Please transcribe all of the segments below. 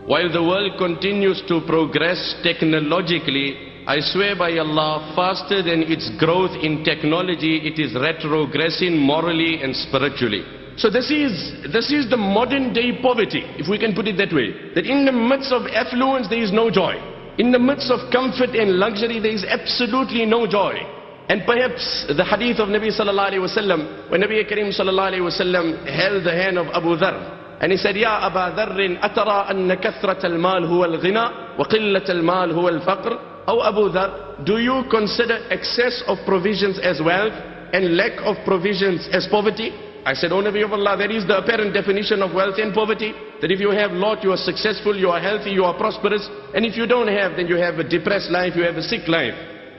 While the world continues to progress technologically, I swear by Allah, faster than its growth in technology, it is retrogressing morally and spiritually. So this is the modern day poverty, if we can put it that way. That in the midst of affluence, there is no joy. In the midst of comfort and luxury, there is absolutely no joy. And perhaps the hadith of Nabi sallallahu alayhi wa sallam, when Nabi Kareem sallallahu alayhi wa sallam held the hand of Abu Dharr, and he said, Ya Aba Dharrin, atara anna kathrat al-mal huwa al-ghina, wa qillat al-mal huwa al-faqr. O Abu Dharr, do you consider excess of provisions as wealth and lack of provisions as poverty? I said, O Nabi of Allah, that is the apparent definition of wealth and poverty. That if you have lot, you are successful, you are healthy, you are prosperous. And if you don't have, then you have a depressed life, you have a sick life.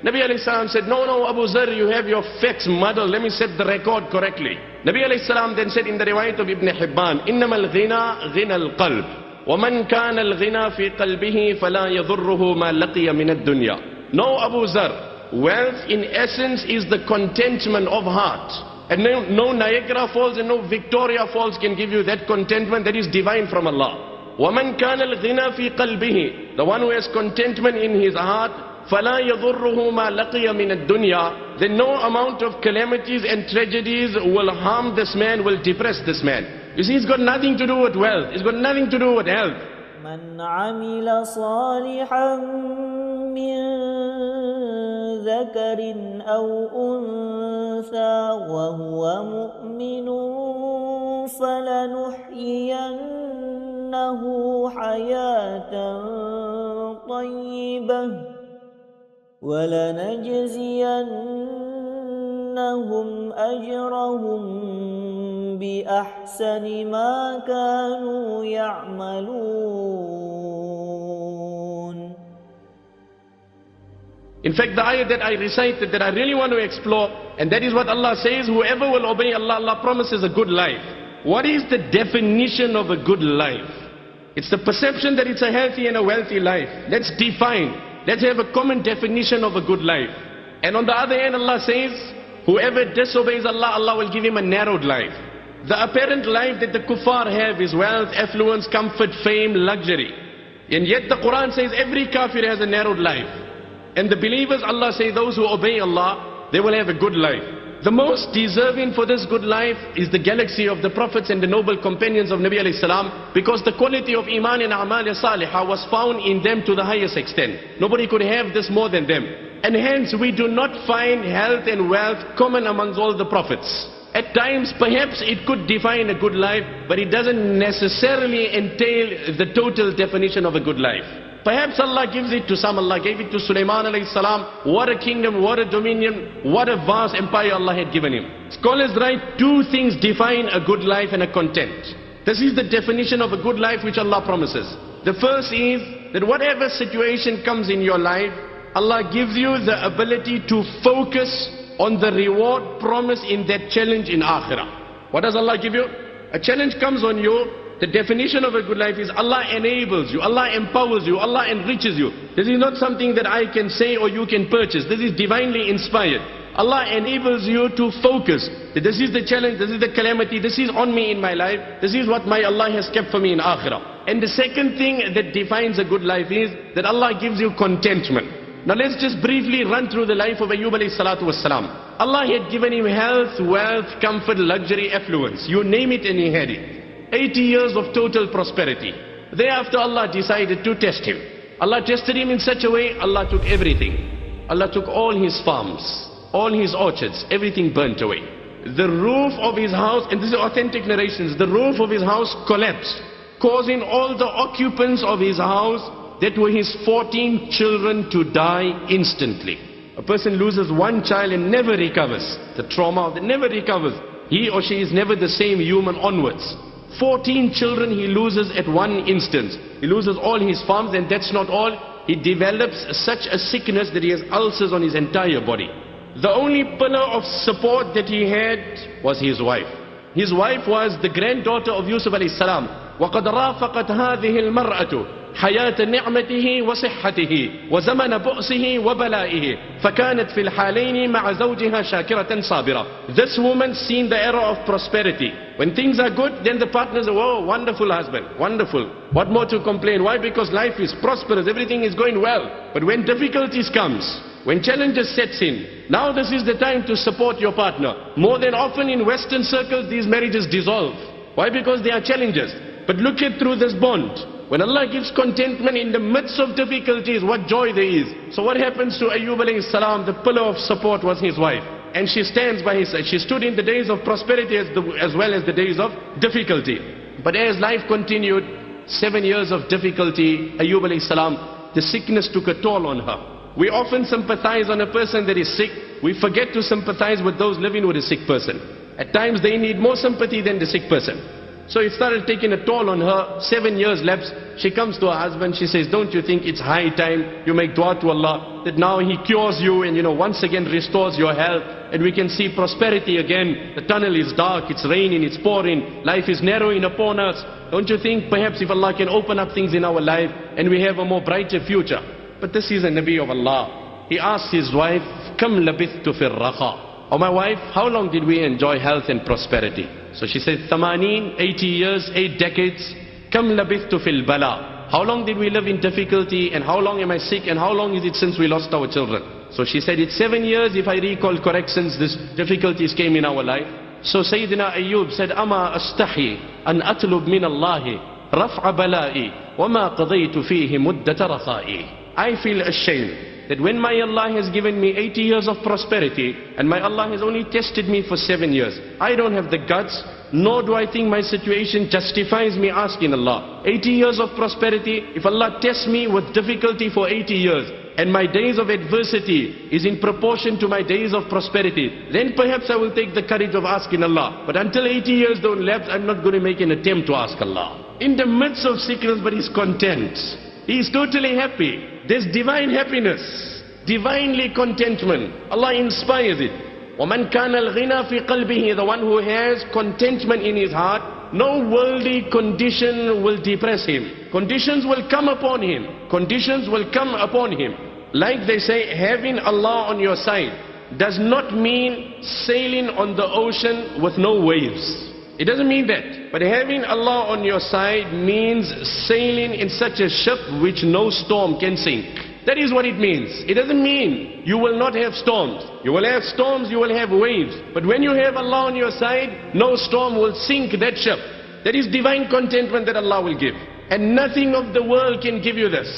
Nabi alayhi salam said, no, Abu Dharr, you have your facts muddled. Let me set the record correctly. Nabi alayhi salam then said in the riwayat of Ibn Hibban, إِنَّمَا الْغِنَى غِنَى الْقَلْبِ وَمَنْ كَانَ الْغِنَى فِي قَلْبِهِ فَلَا يَضُرُّهُ مَا لَقِيَ مِنَ الدُّنْيَا. No, Abu Dharr, wealth in essence is the contentment of heart. And no Niagara Falls and no Victoria Falls can give you that contentment that is divine from Allah. وَمَنْ كَانَ الْغِنَى فِي قَلْبِهِ. The one who has contentment in his heart, فَلَا يَضُرُّهُ مَا لَقِيَ مِنَ الدُّنْيَا. Then no amount of calamities and tragedies will harm this man, will depress this man. You see, it's got nothing to do with wealth. It's got nothing to do with health. مَنْ عَمِلَ صَالِحًا مِّن ذَكَرٍ أَوْ أُنثَى وَهُوَ مُؤْمِنٌ فَلَنُحْيِيَنَّهُ حَيَاةً طَيِّبَةً وَلَنَجْزِيَنَّهُمْ أَجْرَهُمْ بِأَحْسَنِ مَا كَانُوا يَعْمَلُونَ. In fact, the ayah that I recited that I really want to explore, and that is what Allah says, whoever will obey Allah, Allah promises a good life. What is the definition of a good life? It's the perception that it's a healthy and a wealthy life. Let's define. Let's have a common definition of a good life. And on the other hand, Allah says, whoever disobeys Allah, Allah will give him a narrowed life. The apparent life that the kuffar have is wealth, affluence, comfort, fame, luxury. And yet the Quran says every kafir has a narrowed life. And the believers, Allah says, those who obey Allah, they will have a good life. The most deserving for this good life is the galaxy of the prophets and the noble companions of Nabi alayhi salam, because the quality of iman and amal salihah was found in them to the highest extent. Nobody could have this more than them. And hence we do not find health and wealth common amongst all the prophets. At times perhaps it could define a good life, but it doesn't necessarily entail the total definition of a good life. Perhaps Allah gives it to some. Allah gave it to Sulaiman alayhi salam. What a kingdom, what a dominion, what a vast empire Allah had given him. Scholars write, two things define a good life and a content. This is the definition of a good life which Allah promises. The first is that whatever situation comes in your life, Allah gives you the ability to focus on the reward promise in that challenge in Akhirah. What does Allah give you? A challenge comes on you. The definition of a good life is Allah enables you, Allah empowers you, Allah enriches you. This is not something that I can say or you can purchase. This is divinely inspired. Allah enables you to focus. This is the challenge, this is the calamity, this is on me in my life. This is what my Allah has kept for me in Akhirah. And the second thing that defines a good life is that Allah gives you contentment. Now let's just briefly run through the life of Ayyub alayhi salatu wassalam. Allah had given him health, wealth, comfort, luxury, affluence. You name it and he had it. 80 years of total prosperity. Thereafter Allah decided to test him. Allah tested him in such a way, Allah took everything. Allah took all his farms, all his orchards, everything burnt away. The roof of his house, and these are authentic narrations, the roof of his house collapsed, causing all the occupants of his house, that were his 14 children, to die instantly. A person loses one child and never recovers. The trauma that never recovers. He or she is never the same human onwards. 14 children he loses at one instance. He loses all his farms, and that's not all. He develops such a sickness that he has ulcers on his entire body. The only pillar of support that he had was his wife. His wife was the granddaughter of Yusuf alayhi salam. وَقَدْ رَافَقَتْ هَذِهِ الْمَرْأَةُ حياة نعمته وصحته وزمن بؤسه وبلائه فكانت في الحالين مع زوجها شاكرة صابرة. This woman seen the era of prosperity. When things are good, then the partners are, oh, wonderful husband, wonderful. What more to complain? Why? Because life is prosperous, everything is going well. But when difficulties comes, when challenges sets in, now this is the time to support your partner. More than often in Western circles, these marriages dissolve. Why? Because there are challenges. But look at through this bond. When Allah gives contentment in the midst of difficulties, what joy there is. So what happens to Ayyub alayhi salam? The pillar of support was his wife. And she stands by his side. She stood in the days of prosperity as well as the days of difficulty. But as life continued, 7 years of difficulty, Ayyub alayhi salam, the sickness took a toll on her. We often sympathize on a person that is sick. We forget to sympathize with those living with a sick person. At times they need more sympathy than the sick person. So it started taking a toll on her. 7 years lapsed. She comes to her husband. She says, don't you think it's high time you make dua to Allah that now He cures you and once again restores your health and we can see prosperity again. The tunnel is dark, it's raining, it's pouring, life is narrowing upon us. Don't you think perhaps if Allah can open up things in our life and we have a more brighter future? But this is a Nabi of Allah. He asked his wife, Kam labithtu fir raqa. Oh my wife, how long did we enjoy health and prosperity? So she said, 80 years, 8 decades. Kam labithtu fil bala. How long did we live in difficulty and how long am I sick and how long is it since we lost our children? So she said, it's 7 years if I recall correct since these difficulties came in our life. So Sayyidina Ayyub said, Ama astahi an atlub min Allahi raf'a bala'i wa ma qadaytu fihi muddata rakha'i. I feel ashamed that when my Allah has given me 80 years of prosperity and my Allah has only tested me for 7 years, I don't have the guts, nor do I think my situation justifies me asking Allah. 80 years of prosperity, if Allah tests me with difficulty for 80 years, and my days of adversity is in proportion to my days of prosperity, then perhaps I will take the courage of asking Allah. But until 80 years don't lapse, I'm not going to make an attempt to ask Allah. In the midst of sickness, but he's content. He's totally happy. There's divine happiness, divinely contentment. Allah inspires it. وَمَنْ كَانَ الْغِنَى فِي قَلْبِهِ. The one who has contentment in his heart, no worldly condition will depress him. Conditions will come upon him. Conditions will come upon him. Like they say, having Allah on your side does not mean sailing on the ocean with no waves. It doesn't mean that. But having Allah on your side means sailing in such a ship which no storm can sink. That is what it means. It doesn't mean you will not have storms. You will have storms, you will have waves. But when you have Allah on your side, no storm will sink that ship. That is divine contentment that Allah will give. And nothing of the world can give you this.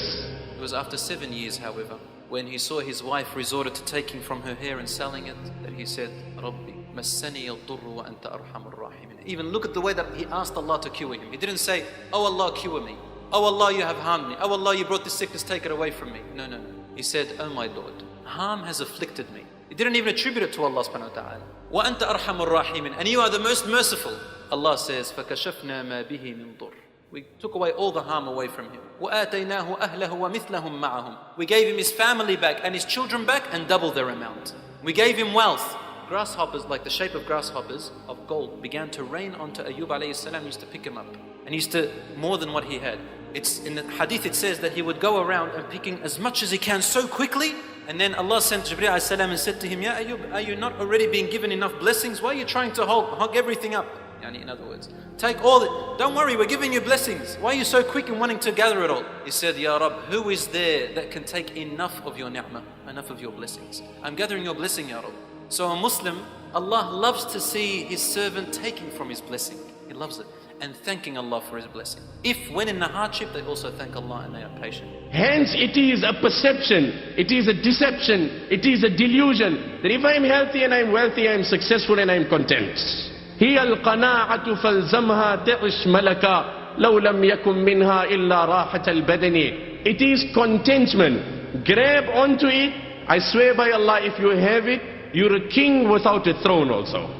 It was after 7 years, however, when he saw his wife resorted to taking from her hair and selling it, that he said, Rabbi, massani al-durru wa anta arhamur rahimin. Even look at the way that he asked Allah to cure him. He didn't say, oh Allah, cure me. Oh Allah, you have harmed me. Oh Allah, you brought this sickness, take it away from me. No, no, no. He said, oh my Lord, harm has afflicted me. He didn't even attribute it to Allah subhanahu wa ta'ala. Wa anta arhamur rahimin. And you are the most merciful. Allah says, فَكَشَفْنَا مَا بِهِ مِن ضُرٍّ. We took away all the harm away from him. وَآتَيْنَاهُ أَهْلَهُ وَمِثْلَهُمْ مَعَهُم. We gave him his family back and his children back and double their amount. We gave him wealth. Grasshoppers, like the shape of grasshoppers of gold, began to rain onto Ayyub alayhi salam. He used to pick him up. And he used to, more than what he had. It's in the hadith it says that he would go around and picking as much as he can so quickly. And then Allah sent Jibreel alayhi salam and said to him, Ya Ayyub, are you not already being given enough blessings? Why are you trying to hog everything up? In other words, take all it. Don't worry, we're giving you blessings. Why are you so quick in wanting to gather it all? He said, Ya Rab, who is there that can take enough of your ni'mah, enough of your blessings? I'm gathering your blessing, Ya Rab. So a Muslim, Allah loves to see his servant taking from his blessing. He loves it. And thanking Allah for his blessing. If when in the hardship, they also thank Allah and they are patient. Hence it is a perception, it is a deception, it is a delusion that if I am healthy and I am wealthy, I am successful and I am content. هي القناعة فالزمها تعش ملكا لو لم يكن منها إلا راحة البدن. It is contentment. Grab onto it. I swear by Allah, if you have it, you're a king without a throne also.